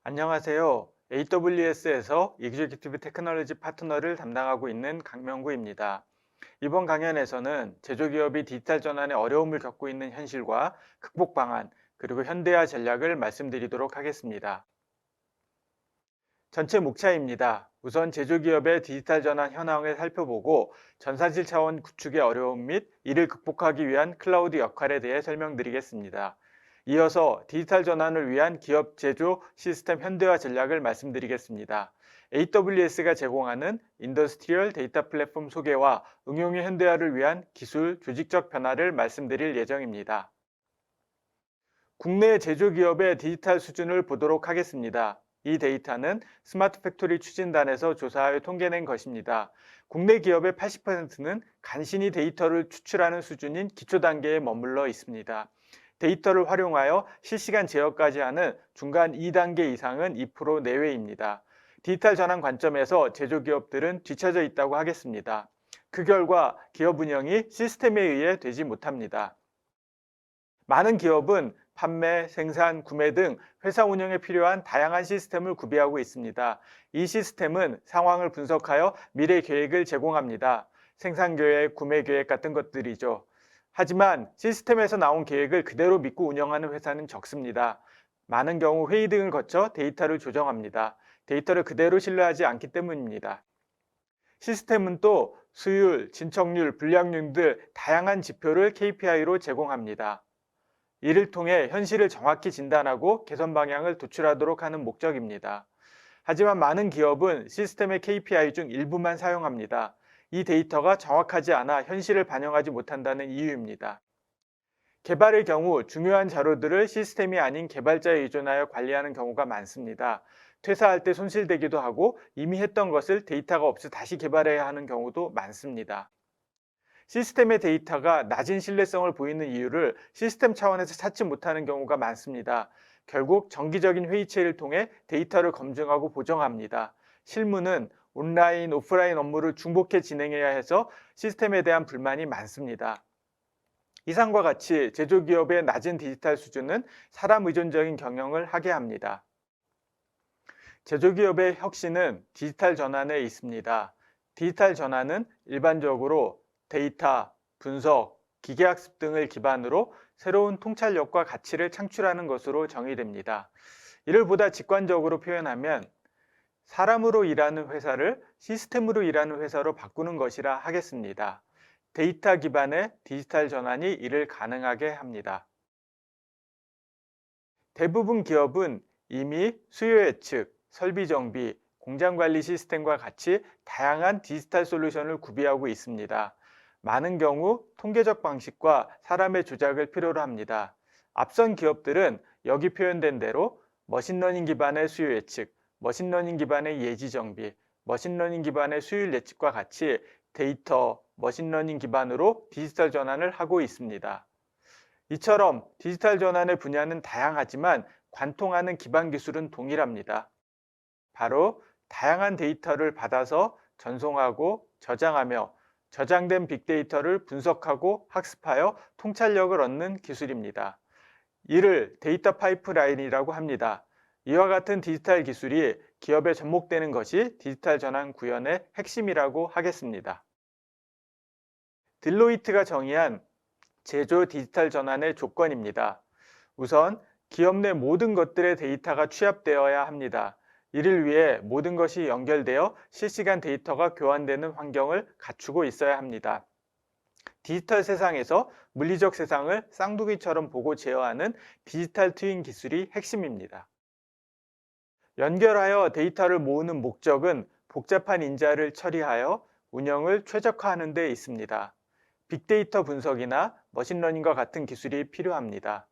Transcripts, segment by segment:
안녕하세요. AWS에서 Executive Technology 파트너를 담당하고 있는 강명구입니다. 이번 강연에서는 제조기업이 디지털 전환에 어려움을 겪고 있는 현실과 극복 방안, 그리고 현대화 전략을 말씀드리도록 하겠습니다. 전체 목차입니다. 우선 제조기업의 디지털 전환 현황을 살펴보고 전산실 차원 구축의 어려움 및 이를 극복하기 위한 클라우드 역할에 대해 설명드리겠습니다. 이어서 디지털 전환을 위한 기업 제조 시스템 현대화 전략을 말씀드리겠습니다. AWS가 제공하는 인더스트리얼 데이터 플랫폼 소개와 응용의 현대화를 위한 기술, 조직적 변화를 말씀드릴 예정입니다. 국내 제조기업의 디지털 수준을 보도록 하겠습니다. 이 데이터는 스마트 팩토리 추진단에서 조사하여 통계낸 것입니다. 국내 기업의 80%는 간신히 데이터를 추출하는 수준인 기초 단계에 머물러 있습니다. 데이터를 활용하여 실시간 제어까지 하는 중간 2단계 이상은 2% 내외입니다. 디지털 전환 관점에서 제조기업들은 뒤처져 있다고 하겠습니다. 그 결과 기업 운영이 시스템에 의해 되지 못합니다. 많은 기업은 판매, 생산, 구매 등 회사 운영에 필요한 다양한 시스템을 구비하고 있습니다. 이 시스템은 상황을 분석하여 미래 계획을 제공합니다. 생산 계획, 구매 계획 같은 것들이죠. 하지만 시스템에서 나온 계획을 그대로 믿고 운영하는 회사는 적습니다. 많은 경우 회의 등을 거쳐 데이터를 조정합니다. 데이터를 그대로 신뢰하지 않기 때문입니다. 시스템은 또 수율, 진척률, 불량률 등 다양한 지표를 KPI로 제공합니다. 이를 통해 현실을 정확히 진단하고 개선 방향을 도출하도록 하는 목적입니다. 하지만 많은 기업은 시스템의 KPI 중 일부만 사용합니다. 이 데이터가 정확하지 않아 현실을 반영하지 못한다는 이유입니다. 개발의 경우 중요한 자료들을 시스템이 아닌 개발자에 의존하여 관리하는 경우가 많습니다. 퇴사할 때 손실되기도 하고 이미 했던 것을 데이터가 없어 다시 개발해야 하는 경우도 많습니다. 시스템의 데이터가 낮은 신뢰성을 보이는 이유를 시스템 차원에서 찾지 못하는 경우가 많습니다. 결국 정기적인 회의체를 통해 데이터를 검증하고 보정합니다. 실무는 온라인, 오프라인 업무를 중복해 진행해야 해서 시스템에 대한 불만이 많습니다. 이상과 같이 제조기업의 낮은 디지털 수준은 사람 의존적인 경영을 하게 합니다. 제조기업의 혁신은 디지털 전환에 있습니다. 디지털 전환은 일반적으로 데이터, 분석, 기계학습 등을 기반으로 새로운 통찰력과 가치를 창출하는 것으로 정의됩니다. 이를 보다 직관적으로 표현하면 사람으로 일하는 회사를 시스템으로 일하는 회사로 바꾸는 것이라 하겠습니다. 데이터 기반의 디지털 전환이 이를 가능하게 합니다. 대부분 기업은 이미 수요 예측, 설비 정비, 공장 관리 시스템과 같이 다양한 디지털 솔루션을 구비하고 있습니다. 많은 경우 통계적 방식과 사람의 조작을 필요로 합니다. 앞선 기업들은 여기 표현된 대로 머신러닝 기반의 수요 예측, 머신러닝 기반의 예지 정비, 머신러닝 기반의 수율 예측과 같이 데이터, 머신러닝 기반으로 디지털 전환을 하고 있습니다. 이처럼 디지털 전환의 분야는 다양하지만 관통하는 기반 기술은 동일합니다. 바로 다양한 데이터를 받아서 전송하고 저장하며 저장된 빅데이터를 분석하고 학습하여 통찰력을 얻는 기술입니다. 이를 데이터 파이프라인이라고 합니다. 이와 같은 디지털 기술이 기업에 접목되는 것이 디지털 전환 구현의 핵심이라고 하겠습니다. 딜로이트가 정의한 제조 디지털 전환의 조건입니다. 우선 기업 내 모든 것들의 데이터가 취합되어야 합니다. 이를 위해 모든 것이 연결되어 실시간 데이터가 교환되는 환경을 갖추고 있어야 합니다. 디지털 세상에서 물리적 세상을 쌍둥이처럼 보고 제어하는 디지털 트윈 기술이 핵심입니다. 연결하여 데이터를 모으는 목적은 복잡한 인자를 처리하여 운영을 최적화하는 데 있습니다. 빅데이터 분석이나 머신러닝과 같은 기술이 필요합니다.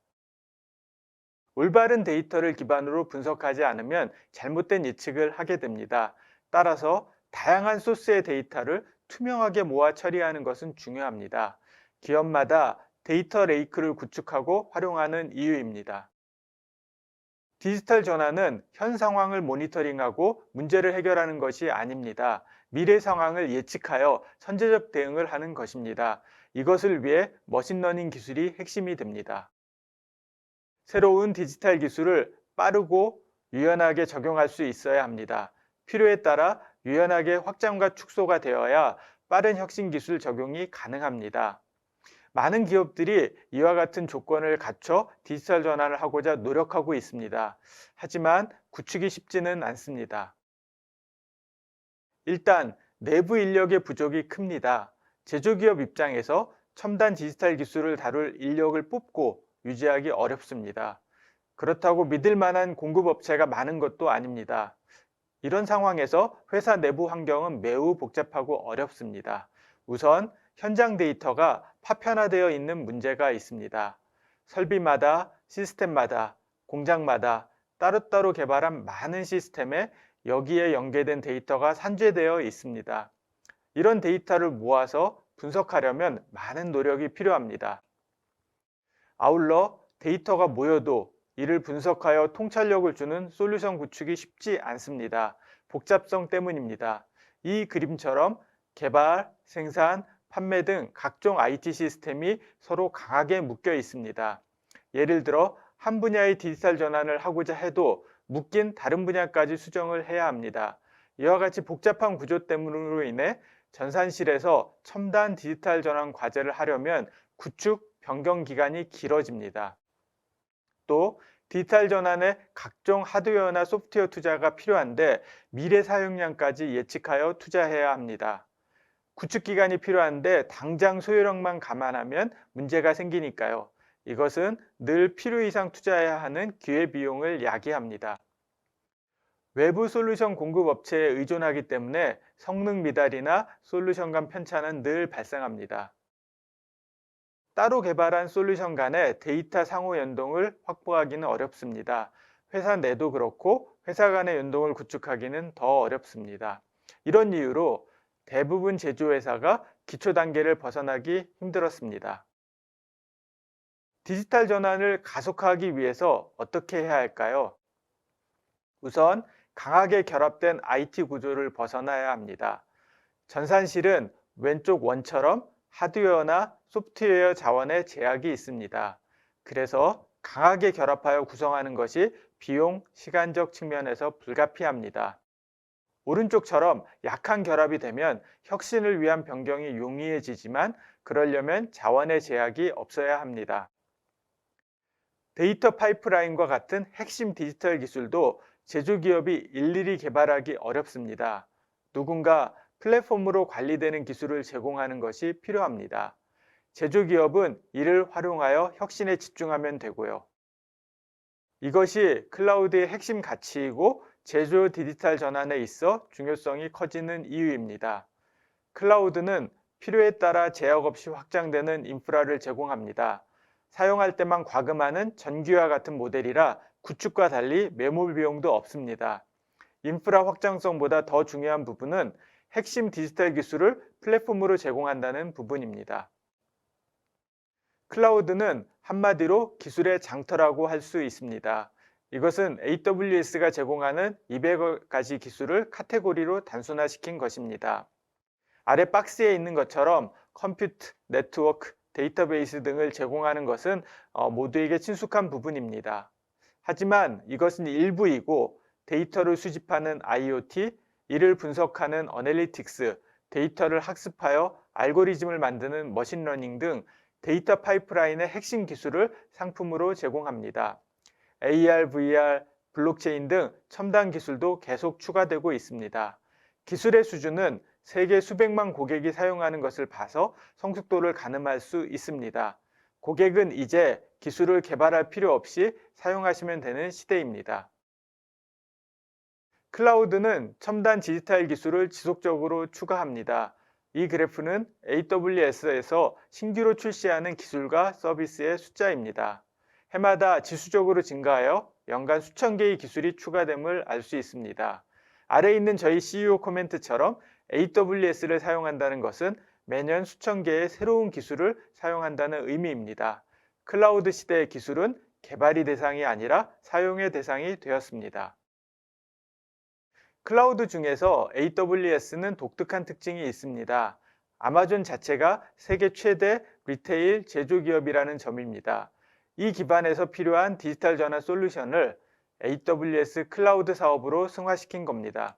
올바른 데이터를 기반으로 분석하지 않으면 잘못된 예측을 하게 됩니다. 따라서 다양한 소스의 데이터를 투명하게 모아 처리하는 것은 중요합니다. 기업마다 데이터 레이크를 구축하고 활용하는 이유입니다. 디지털 전환은 현 상황을 모니터링하고 문제를 해결하는 것이 아닙니다. 미래 상황을 예측하여 선제적 대응을 하는 것입니다. 이것을 위해 머신러닝 기술이 핵심이 됩니다. 새로운 디지털 기술을 빠르고 유연하게 적용할 수 있어야 합니다. 필요에 따라 유연하게 확장과 축소가 되어야 빠른 혁신 기술 적용이 가능합니다. 많은 기업들이 이와 같은 조건을 갖춰 디지털 전환을 하고자 노력하고 있습니다. 하지만 구축이 쉽지는 않습니다. 일단 내부 인력의 부족이 큽니다. 제조기업 입장에서 첨단 디지털 기술을 다룰 인력을 뽑고 유지하기 어렵습니다. 그렇다고 믿을 만한 공급업체가 많은 것도 아닙니다. 이런 상황에서 회사 내부 환경은 매우 복잡하고 어렵습니다. 우선 현장 데이터가 파편화되어 있는 문제가 있습니다. 설비마다, 시스템마다, 공장마다 따로따로 개발한 많은 시스템에 여기에 연계된 데이터가 산재되어 있습니다. 이런 데이터를 모아서 분석하려면 많은 노력이 필요합니다. 아울러 데이터가 모여도 이를 분석하여 통찰력을 주는 솔루션 구축이 쉽지 않습니다. 복잡성 때문입니다. 이 그림처럼 개발, 생산, 판매 등 각종 IT 시스템이 서로 강하게 묶여 있습니다. 예를 들어 한 분야의 디지털 전환을 하고자 해도 묶인 다른 분야까지 수정을 해야 합니다. 이와 같이 복잡한 구조 때문으로 인해 전산실에서 첨단 디지털 전환 과제를 하려면 구축, 변경 기간이 길어집니다. 또 디지털 전환에 각종 하드웨어나 소프트웨어 투자가 필요한데 미래 사용량까지 예측하여 투자해야 합니다. 구축 기간이 필요한데 당장 소요량만 감안하면 문제가 생기니까요. 이것은 늘 필요 이상 투자해야 하는 기회비용을 야기합니다. 외부 솔루션 공급 업체에 의존하기 때문에 성능 미달이나 솔루션 간 편차는 늘 발생합니다. 따로 개발한 솔루션 간의 데이터 상호 연동을 확보하기는 어렵습니다. 회사 내도 그렇고 회사 간의 연동을 구축하기는 더 어렵습니다. 이런 이유로 대부분 제조회사가 기초 단계를 벗어나기 힘들었습니다. 디지털 전환을 가속화하기 위해서 어떻게 해야 할까요? 우선 강하게 결합된 IT 구조를 벗어나야 합니다. 전산실은 왼쪽 원처럼 하드웨어나 소프트웨어 자원에 제약이 있습니다. 그래서 강하게 결합하여 구성하는 것이 비용, 시간적 측면에서 불가피합니다. 오른쪽처럼 약한 결합이 되면 혁신을 위한 변경이 용이해지지만 그러려면 자원의 제약이 없어야 합니다. 데이터 파이프라인과 같은 핵심 디지털 기술도 제조기업이 일일이 개발하기 어렵습니다. 누군가 플랫폼으로 관리되는 기술을 제공하는 것이 필요합니다. 제조기업은 이를 활용하여 혁신에 집중하면 되고요. 이것이 클라우드의 핵심 가치이고 제조 디지털 전환에 있어 중요성이 커지는 이유입니다. 클라우드는 필요에 따라 제약 없이 확장되는 인프라를 제공합니다. 사용할 때만 과금하는 전기와 같은 모델이라 구축과 달리 매몰 비용도 없습니다. 인프라 확장성보다 더 중요한 부분은 핵심 디지털 기술을 플랫폼으로 제공한다는 부분입니다. 클라우드는 한마디로 기술의 장터라고 할 수 있습니다. 이것은 AWS가 제공하는 200여 가지 기술을 카테고리로 단순화시킨 것입니다. 아래 박스에 있는 것처럼 컴퓨트, 네트워크, 데이터베이스 등을 제공하는 것은 모두에게 친숙한 부분입니다. 하지만 이것은 일부이고 데이터를 수집하는 IoT, 이를 분석하는 어널리틱스, 데이터를 학습하여 알고리즘을 만드는 머신러닝 등 데이터 파이프라인의 핵심 기술을 상품으로 제공합니다. AR, VR, 블록체인 등 첨단 기술도 계속 추가되고 있습니다. 기술의 수준은 세계 수백만 고객이 사용하는 것을 봐서 성숙도를 가늠할 수 있습니다. 고객은 이제 기술을 개발할 필요 없이 사용하시면 되는 시대입니다. 클라우드는 첨단 디지털 기술을 지속적으로 추가합니다. 이 그래프는 AWS에서 신규로 출시하는 기술과 서비스의 숫자입니다. 해마다 지수적으로 증가하여 연간 수천 개의 기술이 추가됨을 알 수 있습니다. 아래 있는 저희 CEO 코멘트처럼 AWS를 사용한다는 것은 매년 수천 개의 새로운 기술을 사용한다는 의미입니다. 클라우드 시대의 기술은 개발이 대상이 아니라 사용의 대상이 되었습니다. 클라우드 중에서 AWS는 독특한 특징이 있습니다. 아마존 자체가 세계 최대 리테일 제조기업이라는 점입니다. 이 기반에서 필요한 디지털 전환 솔루션을 AWS 클라우드 사업으로 승화시킨 겁니다.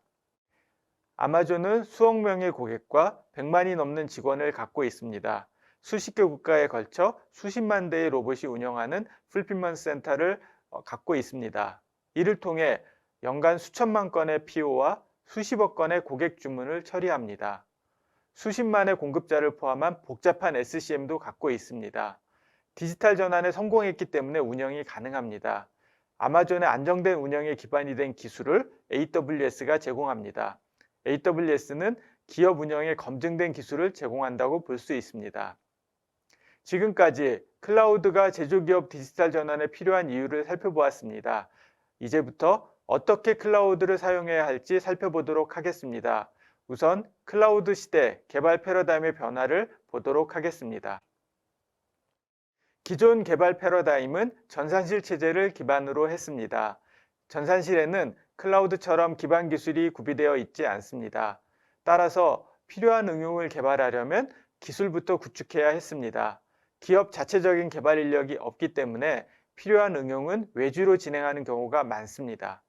아마존은 수억 명의 고객과 100만이 넘는 직원을 갖고 있습니다. 수십 개 국가에 걸쳐 수십만 대의 로봇이 운영하는 풀필먼트 센터를 갖고 있습니다. 이를 통해 연간 수천만 건의 PO와 수십억 건의 고객 주문을 처리합니다. 수십만의 공급자를 포함한 복잡한 SCM도 갖고 있습니다. 디지털 전환에 성공했기 때문에 운영이 가능합니다. 아마존의 안정된 운영에 기반이 된 기술을 AWS가 제공합니다. AWS는 기업 운영에 검증된 기술을 제공한다고 볼 수 있습니다. 지금까지 클라우드가 제조기업 디지털 전환에 필요한 이유를 살펴보았습니다. 이제부터 어떻게 클라우드를 사용해야 할지 살펴보도록 하겠습니다. 우선 클라우드 시대 개발 패러다임의 변화를 보도록 하겠습니다. 기존 개발 패러다임은 전산실 체제를 기반으로 했습니다. 전산실에는 클라우드처럼 기반 기술이 구비되어 있지 않습니다. 따라서 필요한 응용을 개발하려면 기술부터 구축해야 했습니다. 기업 자체적인 개발 인력이 없기 때문에 필요한 응용은 외주로 진행하는 경우가 많습니다.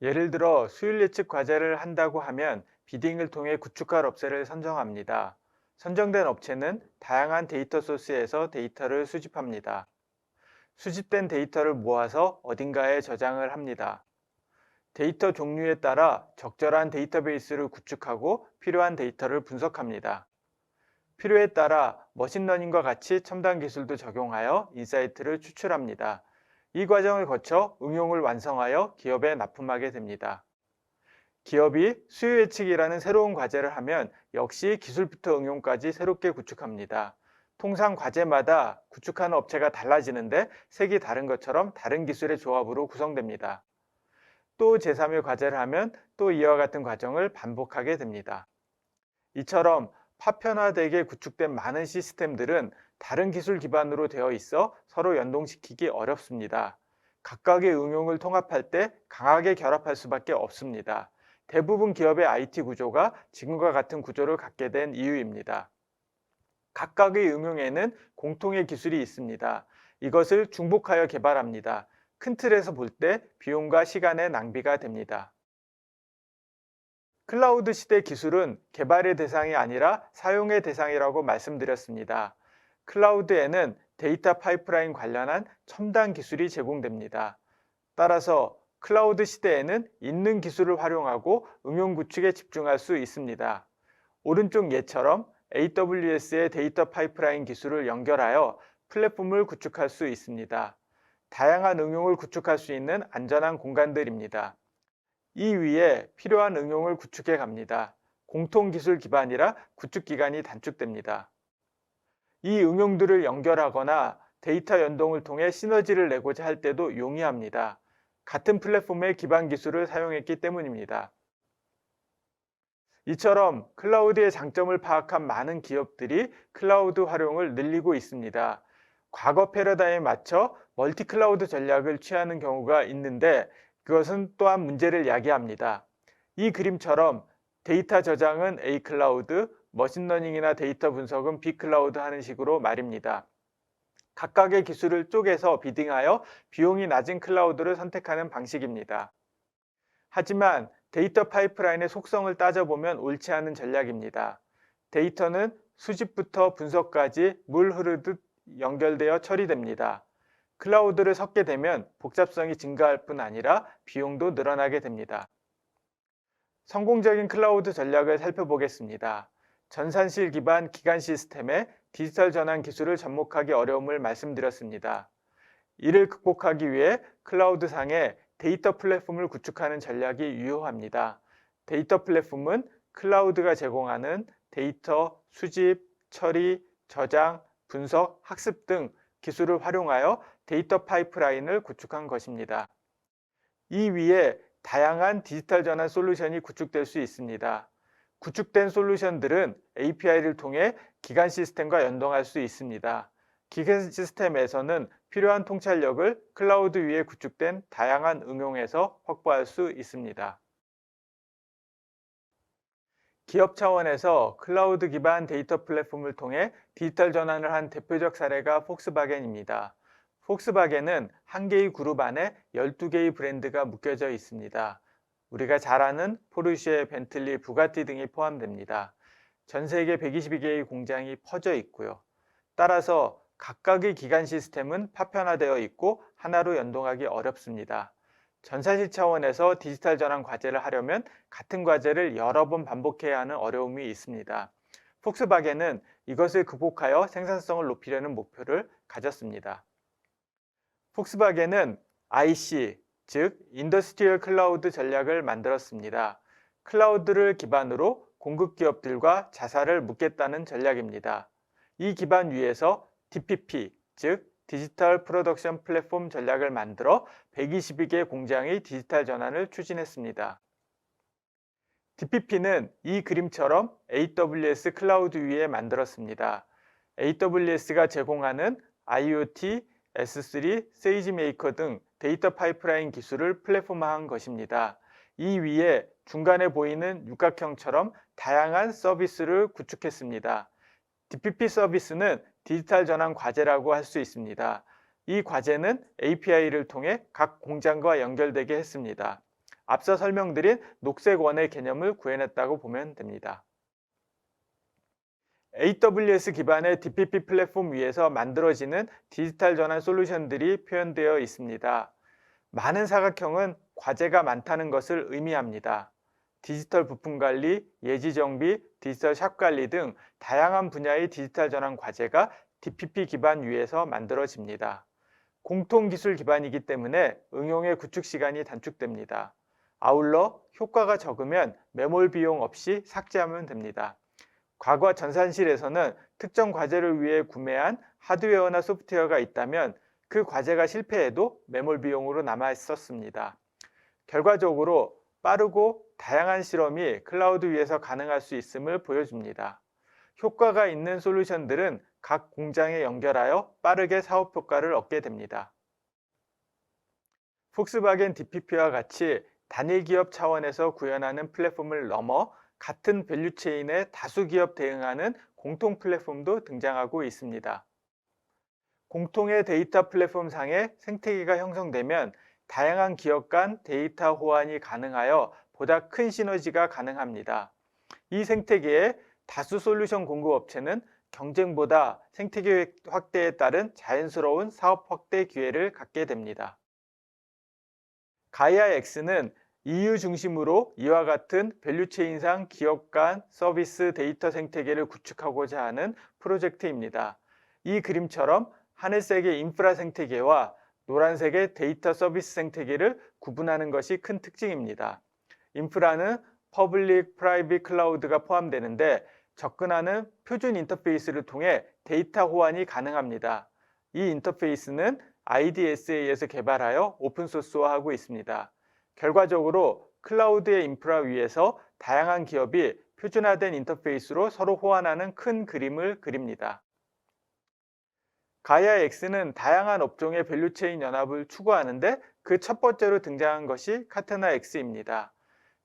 예를 들어 수율 예측 과제를 한다고 하면 비딩을 통해 구축할 업체를 선정합니다. 선정된 업체는 다양한 데이터 소스에서 데이터를 수집합니다. 수집된 데이터를 모아서 어딘가에 저장을 합니다. 데이터 종류에 따라 적절한 데이터베이스를 구축하고 필요한 데이터를 분석합니다. 필요에 따라 머신러닝과 같이 첨단 기술도 적용하여 인사이트를 추출합니다. 이 과정을 거쳐 응용을 완성하여 기업에 납품하게 됩니다. 기업이 수요 예측이라는 새로운 과제를 하면 역시 기술부터 응용까지 새롭게 구축합니다. 통상 과제마다 구축하는 업체가 달라지는데 색이 다른 것처럼 다른 기술의 조합으로 구성됩니다. 또 제3의 과제를 하면 또 이와 같은 과정을 반복하게 됩니다. 이처럼 파편화되게 구축된 많은 시스템들은 다른 기술 기반으로 되어 있어 서로 연동시키기 어렵습니다. 각각의 응용을 통합할 때 강하게 결합할 수밖에 없습니다. 대부분 기업의 IT 구조가 지금과 같은 구조를 갖게 된 이유입니다. 각각의 응용에는 공통의 기술이 있습니다. 이것을 중복하여 개발합니다. 큰 틀에서 볼 때 비용과 시간의 낭비가 됩니다. 클라우드 시대 기술은 개발의 대상이 아니라 사용의 대상이라고 말씀드렸습니다. 클라우드에는 데이터 파이프라인 관련한 첨단 기술이 제공됩니다. 따라서 클라우드 시대에는 있는 기술을 활용하고 응용 구축에 집중할 수 있습니다. 오른쪽 예처럼 AWS의 데이터 파이프라인 기술을 연결하여 플랫폼을 구축할 수 있습니다. 다양한 응용을 구축할 수 있는 안전한 공간들입니다. 이 위에 필요한 응용을 구축해 갑니다. 공통 기술 기반이라 구축 기간이 단축됩니다. 이 응용들을 연결하거나 데이터 연동을 통해 시너지를 내고자 할 때도 용이합니다. 같은 플랫폼의 기반 기술을 사용했기 때문입니다. 이처럼 클라우드의 장점을 파악한 많은 기업들이 클라우드 활용을 늘리고 있습니다. 과거 패러다임에 맞춰 멀티 클라우드 전략을 취하는 경우가 있는데 그것은 또한 문제를 야기합니다. 이 그림처럼 데이터 저장은 A 클라우드, 머신러닝이나 데이터 분석은 B 클라우드 하는 식으로 말입니다. 각각의 기술을 쪼개서 비딩하여 비용이 낮은 클라우드를 선택하는 방식입니다. 하지만 데이터 파이프라인의 속성을 따져보면 옳지 않은 전략입니다. 데이터는 수집부터 분석까지 물 흐르듯 연결되어 처리됩니다. 클라우드를 섞게 되면 복잡성이 증가할 뿐 아니라 비용도 늘어나게 됩니다. 성공적인 클라우드 전략을 살펴보겠습니다. 전산실 기반 기간 시스템의 디지털 전환 기술을 접목하기 어려움을 말씀드렸습니다. 이를 극복하기 위해 클라우드상에 데이터 플랫폼을 구축하는 전략이 유효합니다. 데이터 플랫폼은 클라우드가 제공하는 데이터 수집, 처리, 저장, 분석, 학습 등 기술을 활용하여 데이터 파이프라인을 구축한 것입니다. 이 위에 다양한 디지털 전환 솔루션이 구축될 수 있습니다. 구축된 솔루션들은 API를 통해 기간 시스템과 연동할 수 있습니다. 기간 시스템에서는 필요한 통찰력을 클라우드 위에 구축된 다양한 응용에서 확보할 수 있습니다. 기업 차원에서 클라우드 기반 데이터 플랫폼을 통해 디지털 전환을 한 대표적 사례가 폭스바겐입니다. 폭스바겐은 한 개의 그룹 안에 12개의 브랜드가 묶여져 있습니다. 우리가 잘 아는 포르쉐, 벤틀리, 부가티 등이 포함됩니다. 전 세계 122개의 공장이 퍼져 있고요. 따라서 각각의 기간 시스템은 파편화되어 있고 하나로 연동하기 어렵습니다. 전산실 차원에서 디지털 전환 과제를 하려면 같은 과제를 여러 번 반복해야 하는 어려움이 있습니다. 폭스바겐은 이것을 극복하여 생산성을 높이려는 목표를 가졌습니다. 폭스바겐은 IC, 즉 인더스트리얼 클라우드 전략을 만들었습니다. 클라우드를 기반으로 공급 기업들과 자사를 묶겠다는 전략입니다. 이 기반 위에서 DPP, 즉 디지털 프로덕션 플랫폼 전략을 만들어 122개 공장의 디지털 전환을 추진했습니다. DPP는 이 그림처럼 AWS 클라우드 위에 만들었습니다. AWS가 제공하는 IoT, S3, 세이지메이커 등 데이터 파이프라인 기술을 플랫폼화한 것입니다. 이 위에 중간에 보이는 육각형처럼 다양한 서비스를 구축했습니다. DPP 서비스는 디지털 전환 과제라고 할 수 있습니다. 이 과제는 API를 통해 각 공장과 연결되게 했습니다. 앞서 설명드린 녹색원의 개념을 구현했다고 보면 됩니다. AWS 기반의 DPP 플랫폼 위에서 만들어지는 디지털 전환 솔루션들이 표현되어 있습니다. 많은 사각형은 과제가 많다는 것을 의미합니다. 디지털 부품 관리, 예지 정비, 디지털 샵 관리 등 다양한 분야의 디지털 전환 과제가 DPP 기반 위에서 만들어집니다. 공통 기술 기반이기 때문에 응용의 구축 시간이 단축됩니다. 아울러 효과가 적으면 매몰 비용 없이 삭제하면 됩니다. 과거 전산실에서는 특정 과제를 위해 구매한 하드웨어나 소프트웨어가 있다면 그 과제가 실패해도 매몰 비용으로 남아 있었습니다. 결과적으로 빠르고 다양한 실험이 클라우드 위에서 가능할 수 있음을 보여줍니다. 효과가 있는 솔루션들은 각 공장에 연결하여 빠르게 사업 효과를 얻게 됩니다. 폭스바겐 DPP와 같이 단일 기업 차원에서 구현하는 플랫폼을 넘어 같은 밸류체인에 다수 기업 대응하는 공통 플랫폼도 등장하고 있습니다. 공통의 데이터 플랫폼 상에 생태계가 형성되면 다양한 기업 간 데이터 호환이 가능하여 보다 큰 시너지가 가능합니다. 이 생태계에 다수 솔루션 공급 업체는 경쟁보다 생태계 확대에 따른 자연스러운 사업 확대 기회를 갖게 됩니다. 가이아 X는 EU 중심으로 이와 같은 밸류체인상 기업 간 서비스 데이터 생태계를 구축하고자 하는 프로젝트입니다. 이 그림처럼 하늘색의 인프라 생태계와 노란색의 데이터 서비스 생태계를 구분하는 것이 큰 특징입니다. 인프라는 퍼블릭, 프라이빗 클라우드가 포함되는데 접근하는 표준 인터페이스를 통해 데이터 호환이 가능합니다. 이 인터페이스는 IDSA에서 개발하여 오픈소스화하고 있습니다. 결과적으로 클라우드의 인프라 위에서 다양한 기업이 표준화된 인터페이스로 서로 호환하는 큰 그림을 그립니다. 가이아 X는 다양한 업종의 밸류체인 연합을 추구하는데 그 첫 번째로 등장한 것이 카테나 X입니다.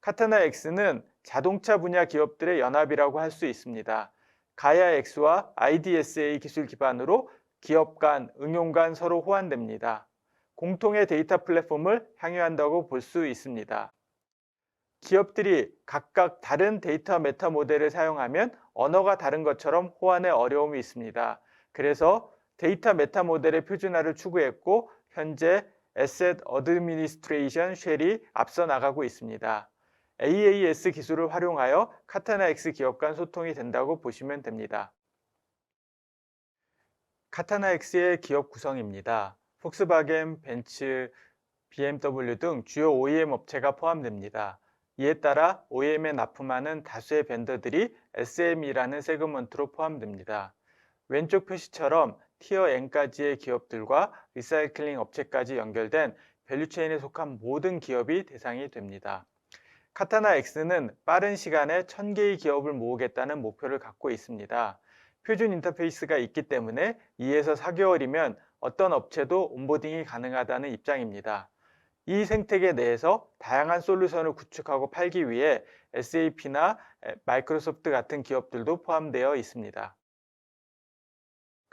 카테나 X는 자동차 분야 기업들의 연합이라고 할 수 있습니다. 가이아 X와 IDSA 기술 기반으로 기업 간, 응용 간 서로 호환됩니다. 공통의 데이터 플랫폼을 향유한다고 볼 수 있습니다. 기업들이 각각 다른 데이터 메타 모델을 사용하면 언어가 다른 것처럼 호환에 어려움이 있습니다. 그래서 데이터 메타 모델의 표준화를 추구했고 현재 Asset Administration Shell이 앞서 나가고 있습니다. AAS 기술을 활용하여 카테나 X 기업 간 소통이 된다고 보시면 됩니다. 카테나 X의 기업 구성입니다. 폭스바겐, 벤츠, BMW 등 주요 OEM 업체가 포함됩니다. 이에 따라 OEM에 납품하는 다수의 벤더들이 SM이라는 세그먼트로 포함됩니다. 왼쪽 표시처럼 티어 N까지의 기업들과 리사이클링 업체까지 연결된 밸류체인에 속한 모든 기업이 대상이 됩니다. 카테나 X는 빠른 시간에 1000개의 기업을 모으겠다는 목표를 갖고 있습니다. 표준 인터페이스가 있기 때문에 2에서 4개월이면 어떤 업체도 온보딩이 가능하다는 입장입니다. 이 생태계 내에서 다양한 솔루션을 구축하고 팔기 위해 SAP나 마이크로소프트 같은 기업들도 포함되어 있습니다.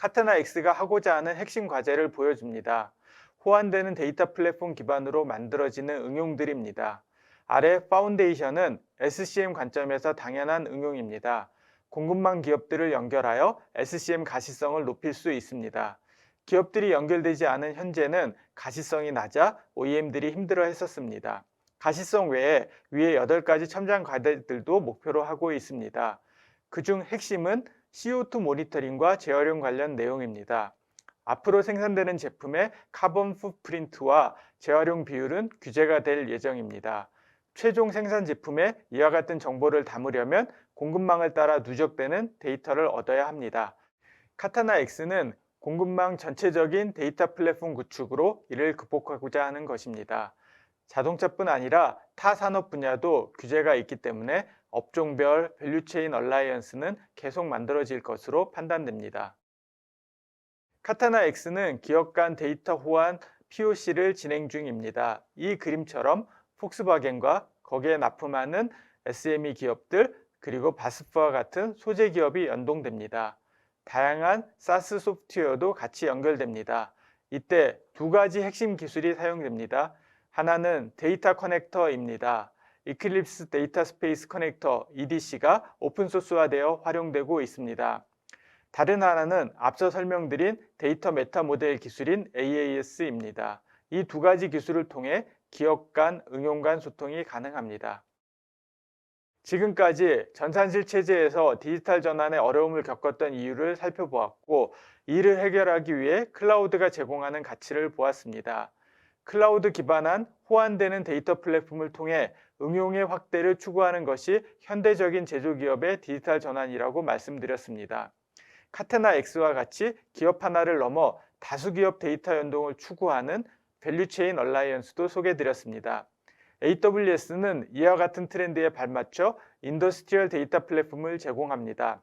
카타나 X가 하고자 하는 핵심 과제를 보여줍니다. 호환되는 데이터 플랫폼 기반으로 만들어지는 응용들입니다. 아래 파운데이션은 SCM 관점에서 당연한 응용입니다. 공급망 기업들을 연결하여 SCM 가시성을 높일 수 있습니다. 기업들이 연결되지 않은 현재는 가시성이 낮아 OEM들이 힘들어 했었습니다. 가시성 외에 위에 8가지 첨단 과제들도 목표로 하고 있습니다. 그중 핵심은 CO2 모니터링과 재활용 관련 내용입니다. 앞으로 생산되는 제품의 카본 풋프린트와 재활용 비율은 규제가 될 예정입니다. 최종 생산 제품에 이와 같은 정보를 담으려면 공급망을 따라 누적되는 데이터를 얻어야 합니다. 카타나 X는 공급망 전체적인 데이터 플랫폼 구축으로 이를 극복하고자 하는 것입니다. 자동차뿐 아니라 타 산업 분야도 규제가 있기 때문에 업종별 밸류체인 얼라이언스는 계속 만들어질 것으로 판단됩니다. 카타나 X는 기업 간 데이터 호환 POC를 진행 중입니다. 이 그림처럼 폭스바겐과 거기에 납품하는 SME 기업들 그리고 바스프와 같은 소재 기업이 연동됩니다. 다양한 사스 소프트웨어도 같이 연결됩니다. 이때 2가지 핵심 기술이 사용됩니다. 하나는 데이터 커넥터입니다. 이클립스 데이터 스페이스 커넥터 EDC가 오픈소스화되어 활용되고 있습니다. 다른 하나는 앞서 설명드린 데이터 메타 모델 기술인 AAS입니다. 이 2가지 기술을 통해 기업 간, 응용 간 소통이 가능합니다. 지금까지 전산실 체제에서 디지털 전환의 어려움을 겪었던 이유를 살펴보았고, 이를 해결하기 위해 클라우드가 제공하는 가치를 보았습니다. 클라우드 기반한 호환되는 데이터 플랫폼을 통해 응용의 확대를 추구하는 것이 현대적인 제조기업의 디지털 전환이라고 말씀드렸습니다. 카테나 X와 같이 기업 하나를 넘어 다수 기업 데이터 연동을 추구하는 밸류체인 얼라이언스도 소개해드렸습니다. AWS는 이와 같은 트렌드에 발맞춰 인더스트리얼 데이터 플랫폼을 제공합니다.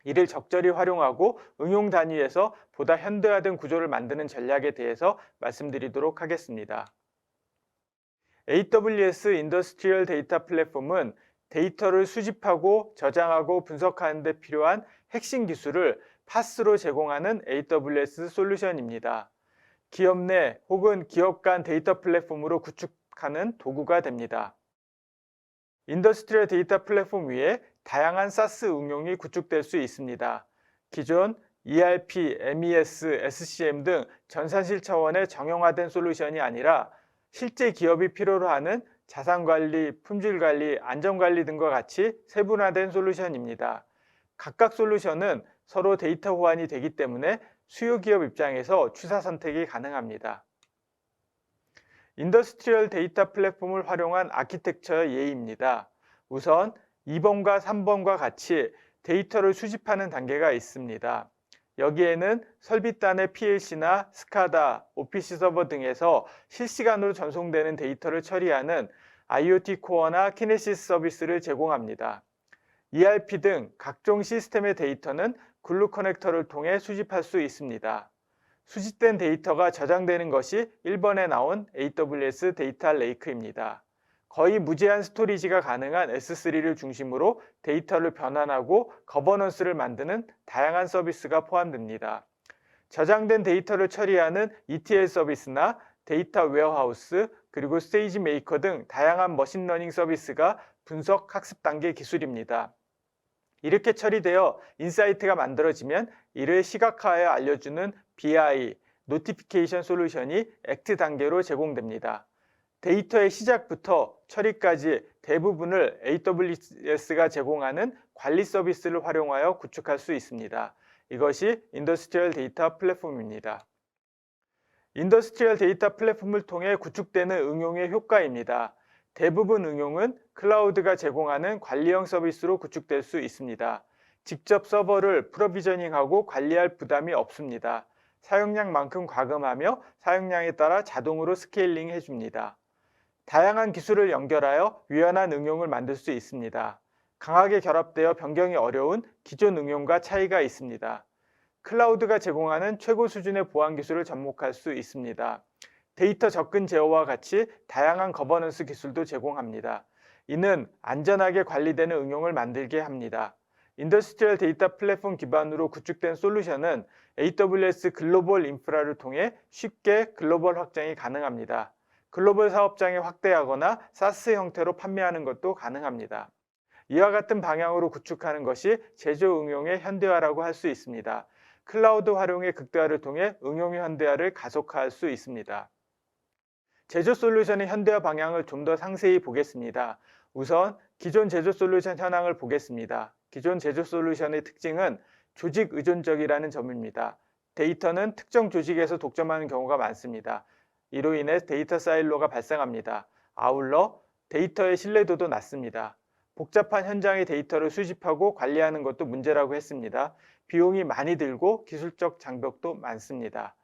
이를 적절히 활용하고 응용 단위에서 보다 현대화된 구조를 만드는 전략에 대해서 말씀드리도록 하겠습니다. AWS 인더스트리얼 데이터 플랫폼은 데이터를 수집하고 저장하고 분석하는 데 필요한 핵심 기술을 파스로 제공하는 AWS 솔루션입니다. 기업 내 혹은 기업 간 데이터 플랫폼으로 구축하는 도구가 됩니다. 인더스트리얼 데이터 플랫폼 위에 다양한 사스 응용이 구축될 수 있습니다. 기존 ERP, MES, SCM 등 전산실 차원의 정형화된 솔루션이 아니라 실제 기업이 필요로 하는 자산관리, 품질관리, 안전관리 등과 같이 세분화된 솔루션입니다. 각각 솔루션은 서로 데이터 호환이 되기 때문에 수요 기업 입장에서 취사 선택이 가능합니다. 인더스트리얼 데이터 플랫폼을 활용한 아키텍처의 예입니다. 우선 2번과 3번과 같이 데이터를 수집하는 단계가 있습니다. 여기에는 설비단의 PLC나 스카다, 오피스 서버 등에서 실시간으로 전송되는 데이터를 처리하는 IoT 코어나 키네시스 서비스를 제공합니다. ERP 등 각종 시스템의 데이터는 글루 커넥터를 통해 수집할 수 있습니다. 수집된 데이터가 저장되는 것이 1번에 나온 AWS 데이터 레이크입니다. 거의 무제한 스토리지가 가능한 S3를 중심으로 데이터를 변환하고 거버넌스를 만드는 다양한 서비스가 포함됩니다. 저장된 데이터를 처리하는 ETL 서비스나 데이터 웨어하우스 그리고 스테이지 메이커 등 다양한 머신러닝 서비스가 분석 학습 단계 기술입니다. 이렇게 처리되어 인사이트가 만들어지면 이를 시각화하여 알려주는 BI, 노티피케이션 솔루션이 액트 단계로 제공됩니다. 데이터의 시작부터 처리까지 대부분을 AWS가 제공하는 관리 서비스를 활용하여 구축할 수 있습니다. 이것이 인더스트리얼 데이터 플랫폼입니다. 인더스트리얼 데이터 플랫폼을 통해 구축되는 응용의 효과입니다. 대부분 응용은 클라우드가 제공하는 관리형 서비스로 구축될 수 있습니다. 직접 서버를 프로비저닝하고 관리할 부담이 없습니다. 사용량만큼 과금하며 사용량에 따라 자동으로 스케일링 해줍니다. 다양한 기술을 연결하여 유연한 응용을 만들 수 있습니다. 강하게 결합되어 변경이 어려운 기존 응용과 차이가 있습니다. 클라우드가 제공하는 최고 수준의 보안 기술을 접목할 수 있습니다. 데이터 접근 제어와 같이 다양한 거버넌스 기술도 제공합니다. 이는 안전하게 관리되는 응용을 만들게 합니다. 인더스트리얼 데이터 플랫폼 기반으로 구축된 솔루션은 AWS 글로벌 인프라를 통해 쉽게 글로벌 확장이 가능합니다. 글로벌 사업장에 확대하거나 사스 형태로 판매하는 것도 가능합니다. 이와 같은 방향으로 구축하는 것이 제조 응용의 현대화라고 할 수 있습니다. 클라우드 활용의 극대화를 통해 응용의 현대화를 가속화할 수 있습니다. 제조 솔루션의 현대화 방향을 좀 더 상세히 보겠습니다. 우선 기존 제조 솔루션 현황을 보겠습니다. 기존 제조 솔루션의 특징은 조직 의존적이라는 점입니다. 데이터는 특정 조직에서 독점하는 경우가 많습니다. 이로 인해 데이터 사일로가 발생합니다. 아울러 데이터의 신뢰도도 낮습니다. 복잡한 현장의 데이터를 수집하고 관리하는 것도 문제라고 했습니다. 비용이 많이 들고 기술적 장벽도 많습니다.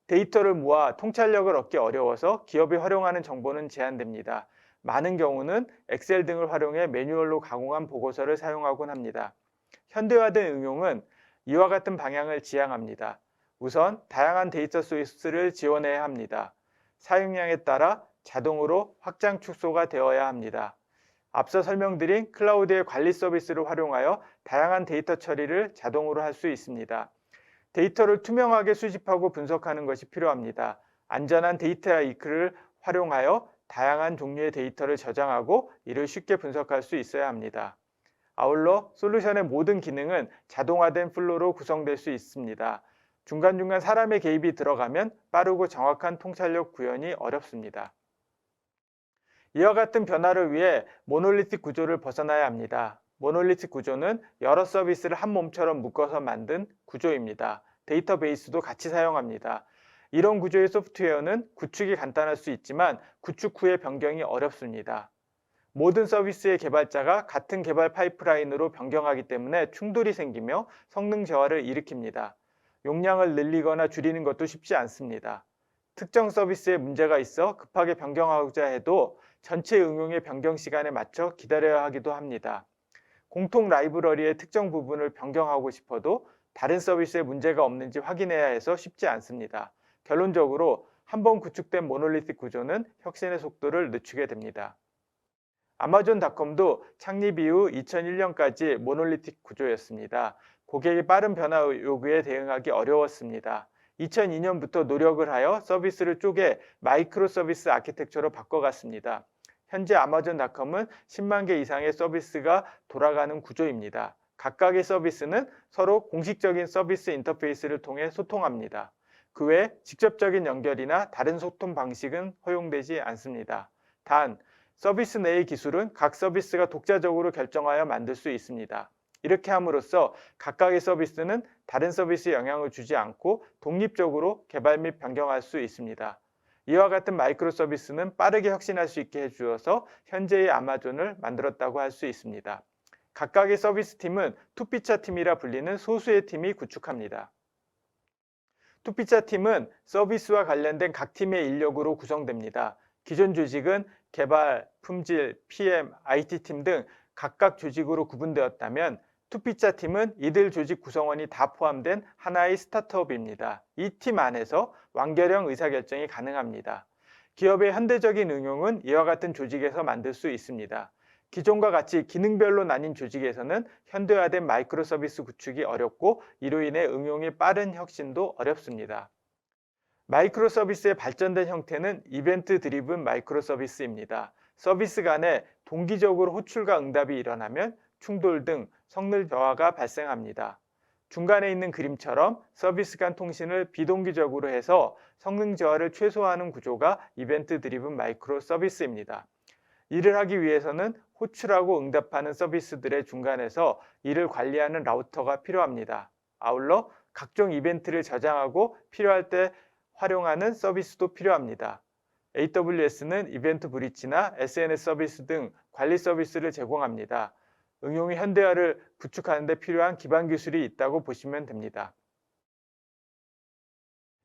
데이터를 모아 통찰력을 얻기 어려워서 기업이 활용하는 정보는 제한됩니다. 많은 경우는 엑셀 등을 활용해 매뉴얼로 가공한 보고서를 사용하곤 합니다. 현대화된 응용은 이와 같은 방향을 지향합니다. 우선 다양한 데이터 소스를 지원해야 합니다. 사용량에 따라 자동으로 확장 축소가 되어야 합니다. 앞서 설명드린 클라우드의 관리 서비스를 활용하여 다양한 데이터 처리를 자동으로 할 수 있습니다. 데이터를 투명하게 수집하고 분석하는 것이 필요합니다. 안전한 데이터 레이크를 활용하여 다양한 종류의 데이터를 저장하고 이를 쉽게 분석할 수 있어야 합니다. 아울러 솔루션의 모든 기능은 자동화된 플로우로 구성될 수 있습니다. 중간중간 사람의 개입이 들어가면 빠르고 정확한 통찰력 구현이 어렵습니다. 이와 같은 변화를 위해 모놀리틱 구조를 벗어나야 합니다. 모놀리틱 구조는 여러 서비스를 한 몸처럼 묶어서 만든 구조입니다. 데이터베이스도 같이 사용합니다. 이런 구조의 소프트웨어는 구축이 간단할 수 있지만 구축 후의 변경이 어렵습니다. 모든 서비스의 개발자가 같은 개발 파이프라인으로 변경하기 때문에 충돌이 생기며 성능 저하를 일으킵니다. 용량을 늘리거나 줄이는 것도 쉽지 않습니다. 특정 서비스에 문제가 있어 급하게 변경하고자 해도 전체 응용의 변경 시간에 맞춰 기다려야 하기도 합니다. 공통 라이브러리의 특정 부분을 변경하고 싶어도 다른 서비스에 문제가 없는지 확인해야 해서 쉽지 않습니다. 결론적으로 한번 구축된 모놀리틱 구조는 혁신의 속도를 늦추게 됩니다. 아마존닷컴도 창립 이후 2001년까지 모놀리틱 구조였습니다. 고객의 빠른 변화 요구에 대응하기 어려웠습니다. 2002년부터 노력을 하여 서비스를 쪼개 마이크로 서비스 아키텍처로 바꿔갔습니다. 현재 아마존닷컴은 10만 개 이상의 서비스가 돌아가는 구조입니다. 각각의 서비스는 서로 공식적인 서비스 인터페이스를 통해 소통합니다. 그 외 직접적인 연결이나 다른 소통 방식은 허용되지 않습니다. 단, 서비스 내의 기술은 각 서비스가 독자적으로 결정하여 만들 수 있습니다. 이렇게 함으로써 각각의 서비스는 다른 서비스에 영향을 주지 않고 독립적으로 개발 및 변경할 수 있습니다. 이와 같은 마이크로 서비스는 빠르게 혁신할 수 있게 해주어서 현재의 아마존을 만들었다고 할 수 있습니다. 각각의 서비스 팀은 투피차 팀이라 불리는 소수의 팀이 구축합니다. 투피차 팀은 서비스와 관련된 각 팀의 인력으로 구성됩니다. 기존 조직은 개발, 품질, PM, IT팀 등 각각 조직으로 구분되었다면 투피차 팀은 이들 조직 구성원이 다 포함된 하나의 스타트업입니다. 이 팀 안에서 완결형 의사결정이 가능합니다. 기업의 현대적인 응용은 이와 같은 조직에서 만들 수 있습니다. 기존과 같이 기능별로 나뉜 조직에서는 현대화된 마이크로 서비스 구축이 어렵고 이로 인해 응용의 빠른 혁신도 어렵습니다. 마이크로 서비스의 발전된 형태는 이벤트 드리븐 마이크로 서비스입니다. 서비스 간에 동기적으로 호출과 응답이 일어나면 충돌 등 성능 저하가 발생합니다. 중간에 있는 그림처럼 서비스 간 통신을 비동기적으로 해서 성능 저하를 최소화하는 구조가 이벤트 드리븐 마이크로 서비스입니다. 이를 하기 위해서는 호출하고 응답하는 서비스들의 중간에서 이를 관리하는 라우터가 필요합니다. 아울러 각종 이벤트를 저장하고 필요할 때 활용하는 서비스도 필요합니다. AWS는 이벤트 브릿지나 SNS 서비스 등 관리 서비스를 제공합니다. 응용의 현대화를 구축하는 데 필요한 기반 기술이 있다고 보시면 됩니다.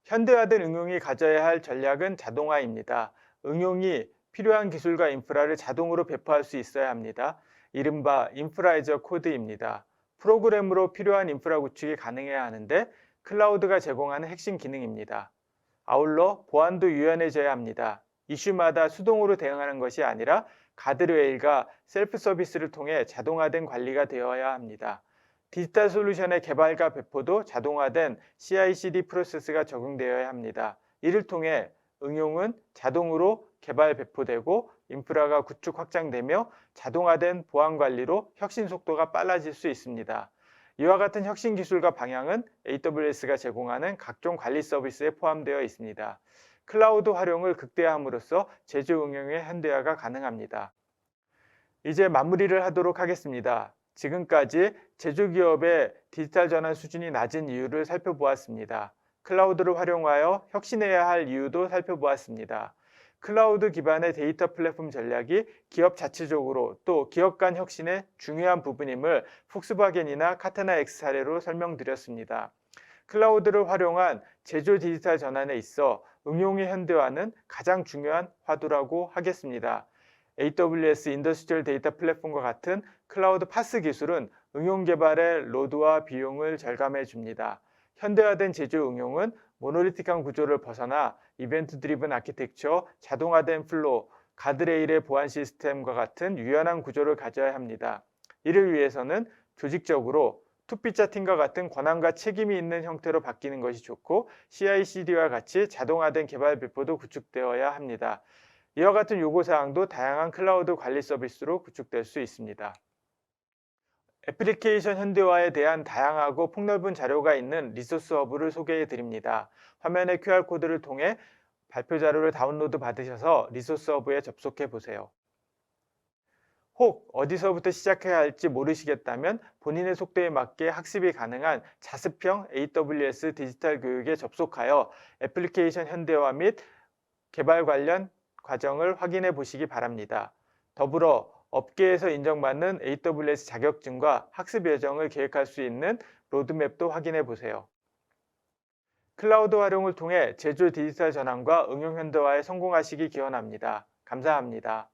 현대화된 응용이 가져야 할 전략은 자동화입니다. 응용이 필요한 기술과 인프라를 자동으로 배포할 수 있어야 합니다. 이른바 인프라 애저 코드입니다. 프로그램으로 필요한 인프라 구축이 가능해야 하는데 클라우드가 제공하는 핵심 기능입니다. 아울러 보안도 유연해져야 합니다. 이슈마다 수동으로 대응하는 것이 아니라 가드레일과 셀프 서비스를 통해 자동화된 관리가 되어야 합니다. 디지털 솔루션의 개발과 배포도 자동화된 CI/CD 프로세스가 적용되어야 합니다. 이를 통해 응용은 자동으로 개발 배포되고 인프라가 구축 확장되며 자동화된 보안 관리로 혁신 속도가 빨라질 수 있습니다. 이와 같은 혁신 기술과 방향은 AWS가 제공하는 각종 관리 서비스에 포함되어 있습니다. 클라우드 활용을 극대화함으로써 제조 응용의 현대화가 가능합니다. 이제 마무리를 하도록 하겠습니다. 지금까지 제조기업의 디지털 전환 수준이 낮은 이유를 살펴보았습니다. 클라우드를 활용하여 혁신해야 할 이유도 살펴보았습니다. 클라우드 기반의 데이터 플랫폼 전략이 기업 자체적으로 또 기업 간 혁신의 중요한 부분임을 폭스바겐이나 카테나 X 사례로 설명드렸습니다. 클라우드를 활용한 제조 디지털 전환에 있어 응용의 현대화는 가장 중요한 화두라고 하겠습니다. AWS 인더스트리얼 데이터 플랫폼과 같은 클라우드 파스 기술은 응용 개발의 로드와 비용을 절감해 줍니다. 현대화된 제조 응용은 모노리틱한 구조를 벗어나 이벤트 드리븐 아키텍처, 자동화된 플로우, 가드레일의 보안 시스템과 같은 유연한 구조를 가져야 합니다. 이를 위해서는 조직적으로 투피자 팀과 같은 권한과 책임이 있는 형태로 바뀌는 것이 좋고 CI/CD와 같이 자동화된 개발 배포도 구축되어야 합니다. 이와 같은 요구사항도 다양한 클라우드 관리 서비스로 구축될 수 있습니다. 애플리케이션 현대화에 대한 다양하고 폭넓은 자료가 있는 리소스 허브를 소개해 드립니다. 화면의 QR코드를 통해 발표 자료를 다운로드 받으셔서 리소스 허브에 접속해 보세요. 혹 어디서부터 시작해야 할지 모르시겠다면 본인의 속도에 맞게 학습이 가능한 자습형 AWS 디지털 교육에 접속하여 애플리케이션 현대화 및 개발 관련 과정을 확인해 보시기 바랍니다. 더불어 업계에서 인정받는 AWS 자격증과 학습 여정을 계획할 수 있는 로드맵도 확인해 보세요. 클라우드 활용을 통해 제조 디지털 전환과 응용 현대화에 성공하시기 기원합니다. 감사합니다.